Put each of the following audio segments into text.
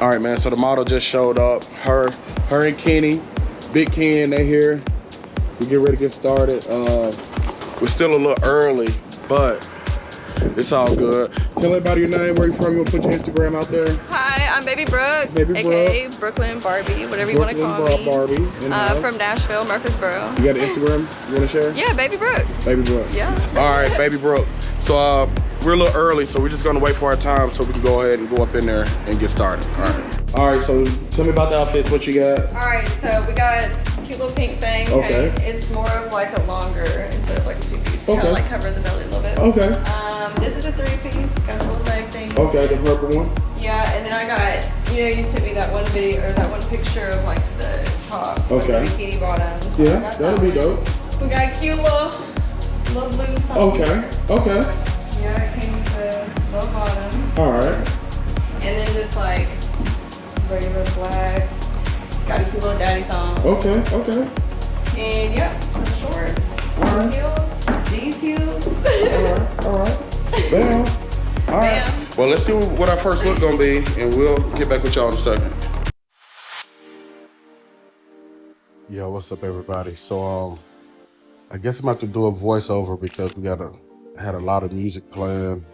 All right, man, so the model just showed up. Her and Kenny, Big Ken, they here. We get ready to get started. We're still a little early, but it's all good. Tell everybody your name, where you from. You want to put your Instagram out there? Hi, I'm Baby Brooke, Baby Brooke. aka Brooklyn Barbie, whatever you want to call me. Barbie. From Nashville, Murfreesboro. You got an Instagram you want to share? Yeah, Baby Brooke. Baby Brooke. Yeah. All right, Baby Brooke. So we're a little early, so we're just gonna wait for our time so we can go ahead and go up in there and get started. All right. All right, so tell me about the outfits, what you got? All right, so we got this cute little pink thing. Okay. And it's more of like a longer instead of like a two-piece. Okay. Kind of like covering the belly a little bit. Okay. This is a three-piece, got a little leg thing. Okay, the purple one. Yeah, and then I got, you sent me that one video or that one picture of like the top, Okay. like the bikini bottoms. So Yeah, that'll be dope. We got a cute little blue song. Okay. Okay. Yeah, it came with a low bottom. All right. And then just like regular black. Got a cute little daddy thong. Okay. Okay. And yeah, some shorts, some heels, these heels. All right. Bam. All right. Bam. Well, let's see what our first look gonna be, and we'll get back with y'all in a second. Yo, what's up, everybody? So, I guess I'm about to do a voiceover because we had a lot of music playing,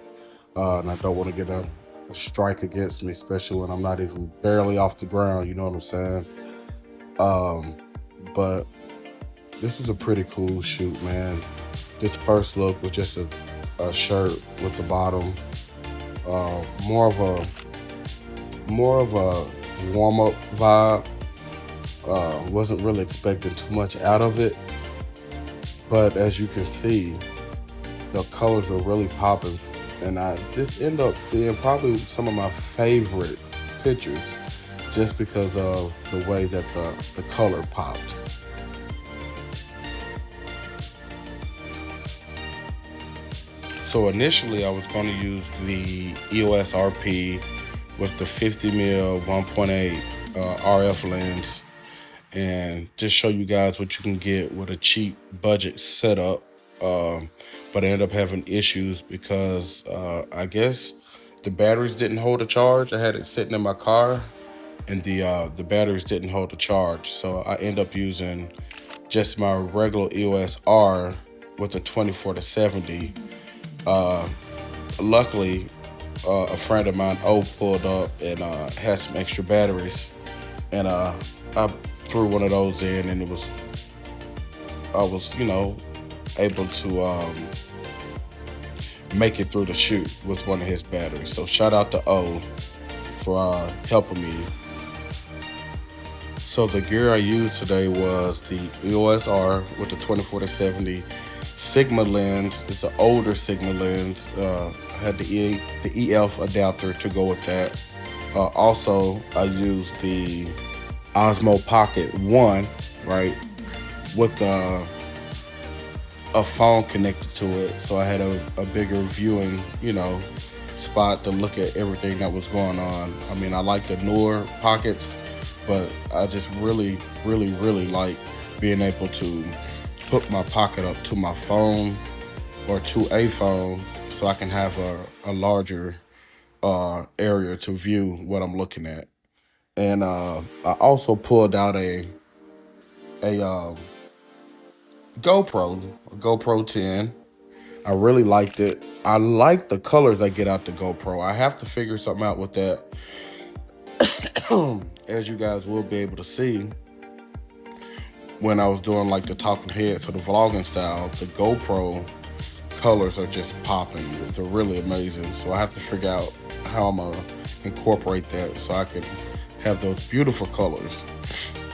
and I don't want to get a strike against me, especially when I'm not even barely off the ground. You know what I'm saying? But this was a pretty cool shoot, man. This first look was just a shirt with the bottom, more of a warm-up vibe. Wasn't really expecting too much out of it, but as you can see, the colors were really popping, and this ended up being probably some of my favorite pictures, just because of the way that the color popped. So initially I was going to use the EOS RP with the 50mm 1.8 RF lens and just show you guys what you can get with a cheap budget setup. But I ended up having issues because I guess the batteries didn't hold a charge. I had it sitting in my car and the batteries didn't hold a charge. So I ended up using just my regular EOS R with a 24-70. Luckily, a friend of mine, pulled up and had some extra batteries, and I threw one of those in, and I was able to make it through the shoot with one of his batteries. So shout out to O for helping me. So the gear I used today was the EOS R with the 24-70 Sigma lens. It's an older Sigma lens. I had the EF adapter to go with that. Also, I used the Osmo Pocket 1, right, with a phone connected to it, so I had a bigger viewing, spot to look at everything that was going on. I mean, I like the newer pockets, but I just really, really, really like being able to hook my pocket up to my phone or to a phone so I can have a larger area to view what I'm looking at. And I also pulled out a GoPro 10. I really liked it. I like the colors I get out the GoPro. I have to figure something out with that. As you guys will be able to see, when I was doing like the talking heads or the vlogging style, the GoPro colors are just popping. They're really amazing. So I have to figure out how I'm gonna incorporate that so I can have those beautiful colors.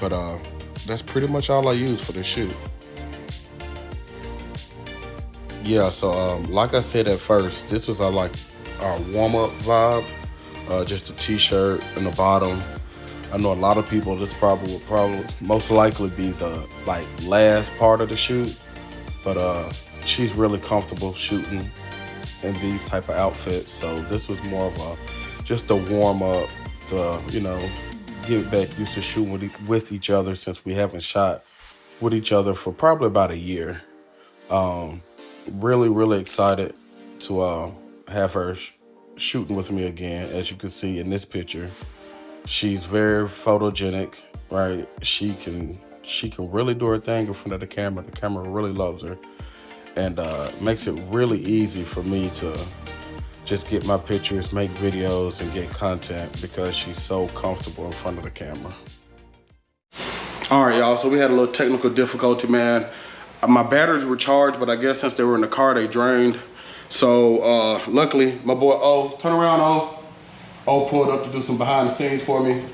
But that's pretty much all I use for this shoot. Yeah, so like I said at first, this was our warm-up vibe. Just a t-shirt and the bottom. I know a lot of people, this will probably most likely be the last part of the shoot, but she's really comfortable shooting in these type of outfits. So this was more of just a warm up to get back used to shooting with each other, since we haven't shot with each other for probably about a year. Really excited to have her shooting with me again, as you can see in this picture. She's very photogenic, right? She can really do her thing in front of the camera. The camera really loves her, and makes it really easy for me to just get my pictures, make videos, and get content because she's so comfortable in front of the camera. All right, y'all, so we had a little technical difficulty, man. My batteries were charged, but I guess since they were in the car, they drained. So luckily, my boy O, turn around, O pulled up to do some behind the scenes for me.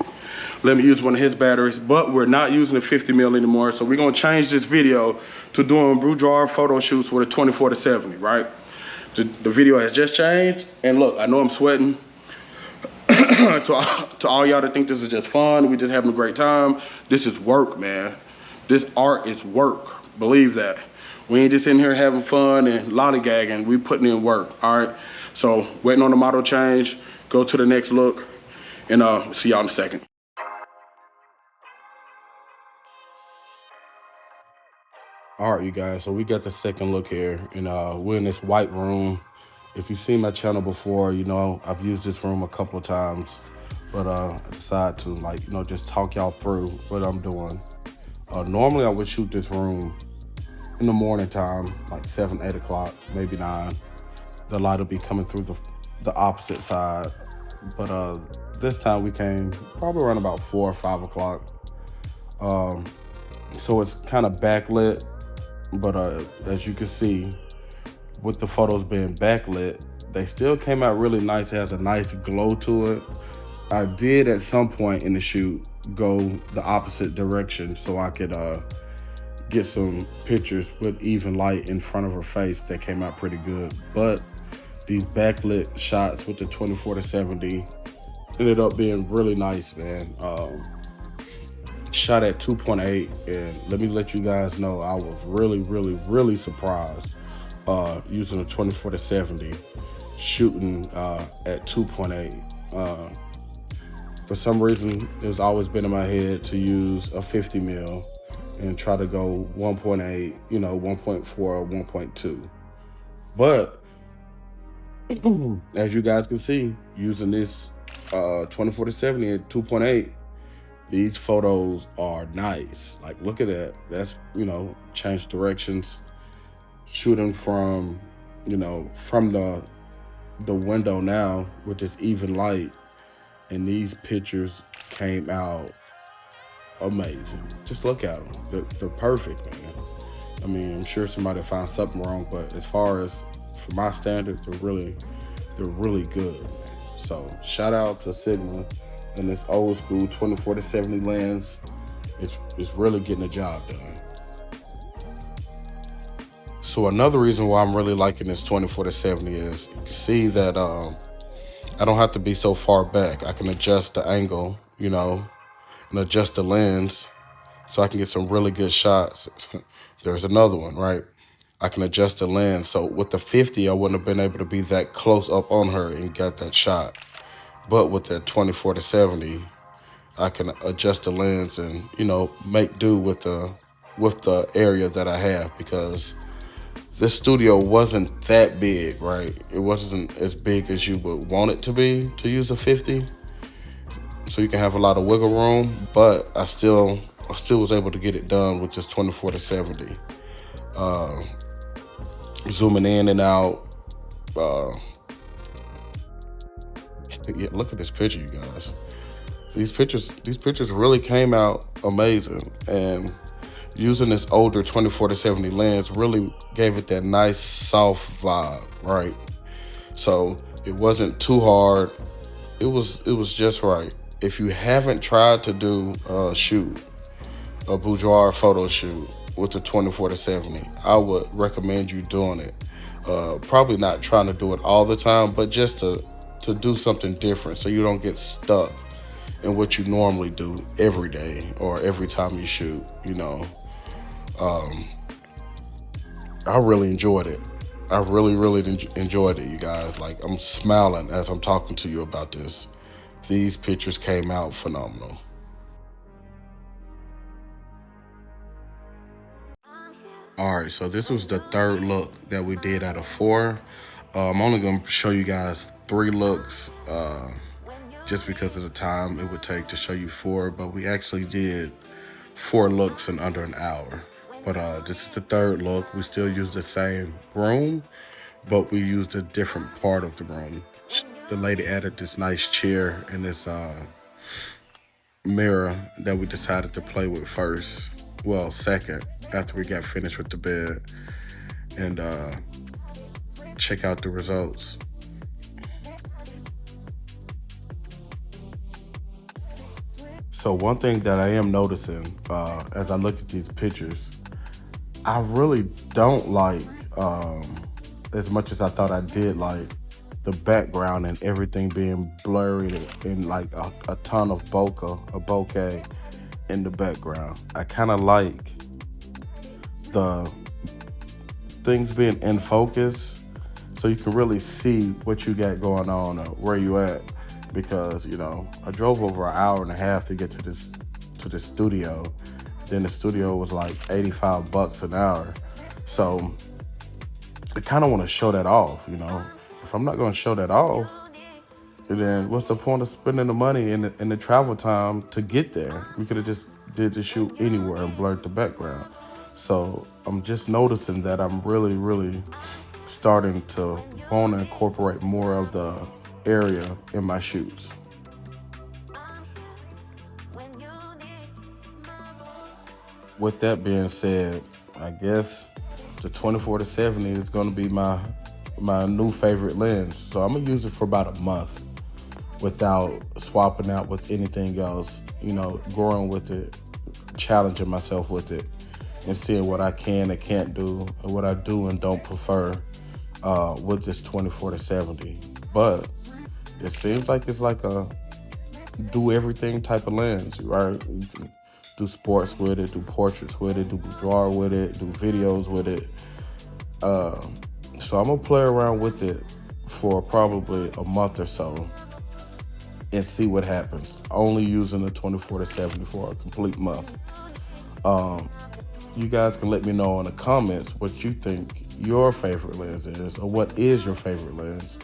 Let me use one of his batteries, but we're not using the 50 mil anymore. So we're gonna change this video to doing boudoir photo shoots with a 24-70, right? The video has just changed, and look, I know I'm sweating. to all y'all that think this is just fun, we just having a great time, this is work, man. This art is work, believe that. We ain't just in here having fun and lollygagging, we putting in work, all right? So waiting on the model change, go to the next look, and see y'all in a second. All right, you guys, so we got the second look here, and we're in this white room. If you've seen my channel before, you know I've used this room a couple of times, but I decided to, like, you know, just talk y'all through what I'm doing. Normally I would shoot this room in the morning time, like 7, 8 o'clock, maybe 9. The light will be coming through the opposite side, but this time we came probably around about 4 or 5 o'clock. So it's kind of backlit, but as you can see, with the photos being backlit, they still came out really nice. It has a nice glow to it. I did at some point in the shoot go the opposite direction so I could get some pictures with even light in front of her face that came out pretty good. But these backlit shots with the 24-70 ended up being really nice, man. Shot at 2.8, and let me let you guys know I was really surprised using a 24-70 shooting at 2.8. For some reason, it's always been in my head to use a 50 mil and try to go 1.8, you know, 1.4 or 1.2. But as you guys can see, using this 24-70 at 2.8, these photos are nice. Like, look at that. That's, you know, change directions, shooting from, you know, from the window now with this even light, and these pictures came out amazing. Just look at them. They're perfect, man. I mean, I'm sure somebody found something wrong, but as far as for my standards, they're really good, man. So shout out to Sigma and this old school 24-70 lens. It's really getting the job done. So another reason why I'm really liking this 24-70 is you can see that I don't have to be so far back. I can adjust the angle, you know, and adjust the lens so I can get some really good shots. There's another one, right? I can adjust the lens. So with the 50, I wouldn't have been able to be that close up on her and get that shot. But with the 24-70, I can adjust the lens and, you know, make do with the area that I have, because this studio wasn't that big, right? It wasn't as big as you would want it to be to use a 50. So you can have a lot of wiggle room, but I still was able to get it done with just 24-70. Zooming in and out. Yeah, look at this picture, you guys. These pictures really came out amazing, and using this older 24-70 lens really gave it that nice soft vibe, right? So it wasn't too hard. It was just right. If you haven't tried to do a boudoir photo shoot with the 24-70, I would recommend you doing it. Probably not trying to do it all the time, but just to do something different so you don't get stuck in what you normally do every day or every time you shoot, you know. I really enjoyed it. I really enjoyed it, you guys. Like, I'm smiling as I'm talking to you about this. These pictures came out phenomenal. All right, so this was the third look that we did out of 4. I'm only gonna show you guys 3 looks just because of the time it would take to show you 4, but we actually did 4 looks in under an hour. But this is the 3rd look. We still use the same room, but we used a different part of the room. The lady added this nice chair and this mirror that we decided to play with first. Well, second, after we got finished with the bed. And check out the results. So one thing that I am noticing as I look at these pictures, I really don't like, as much as I thought I did, like the background and everything being blurry and like a ton of bokeh in the background. I kind of like the things being in focus so you can really see what you got going on or where you at. Because, you know, I drove over an hour and a half to get to this studio. Then the studio was like $85 an hour. So I kind of want to show that off, you know. If I'm not going to show that off, then what's the point of spending the money and the travel time to get there? We could have just did the shoot anywhere and blurred the background. So I'm just noticing that I'm really, really starting to want to incorporate more of the area in my shoots. With that being said, I guess the 24-70 is going to be my new favorite lens. So I'm going to use it for about a month without swapping out with anything else, you know, growing with it, challenging myself with it, and seeing what I can and can't do and what I do and don't prefer with this 24-70. But it seems like it's like a do everything type of lens, right? You can do sports with it, do portraits with it, do boudoir with it, do videos with it. So I'm gonna play around with it for probably a month or so and see what happens. Only using the 24-70 for a complete month. You guys can let me know in the comments what you think your favorite lens is, or what is your favorite lens,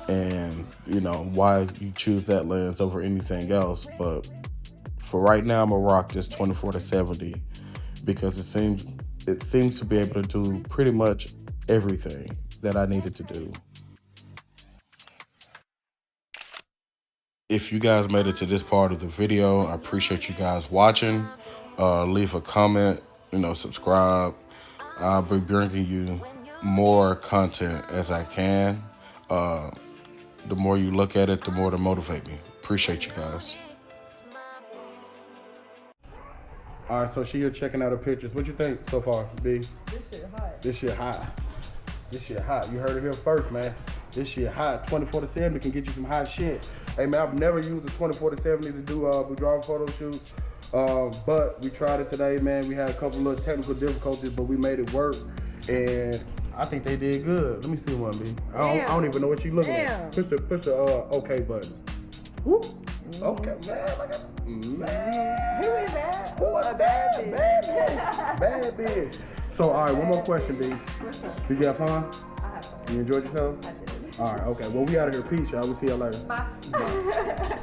and you know why you choose that lens over anything else. But for right now, I'm gonna rock this 24-70 because it seems to be able to do pretty much everything that I needed to do. If you guys made it to this part of the video, I appreciate you guys watching. Leave a comment, you know, subscribe. I'll be bringing you more content as I can. The more you look at it, the more to motivate me. Appreciate you guys. All right, so she here checking out her pictures. What you think so far, B? This shit hot. This shit hot. This shit hot. You heard it here first, man. This shit hot. 24-70 can get you some hot shit. Hey, man, I've never used a 24-70 to do boudoir photo shoot. But we tried it today, man. We had a couple little technical difficulties, but we made it work. And I think they did good. Let me see one, B. I don't even know what you looking at. Push the OK button. Whoop. Okay, man. Look at man. Who is that? Who is that? Bad bitch. Bad bitch. So, all right, one more question, B. Did you have fun? I had fun. You enjoyed yourself? I did. All right, okay. Well, we out of here. Peace, y'all. We'll see y'all later. Bye.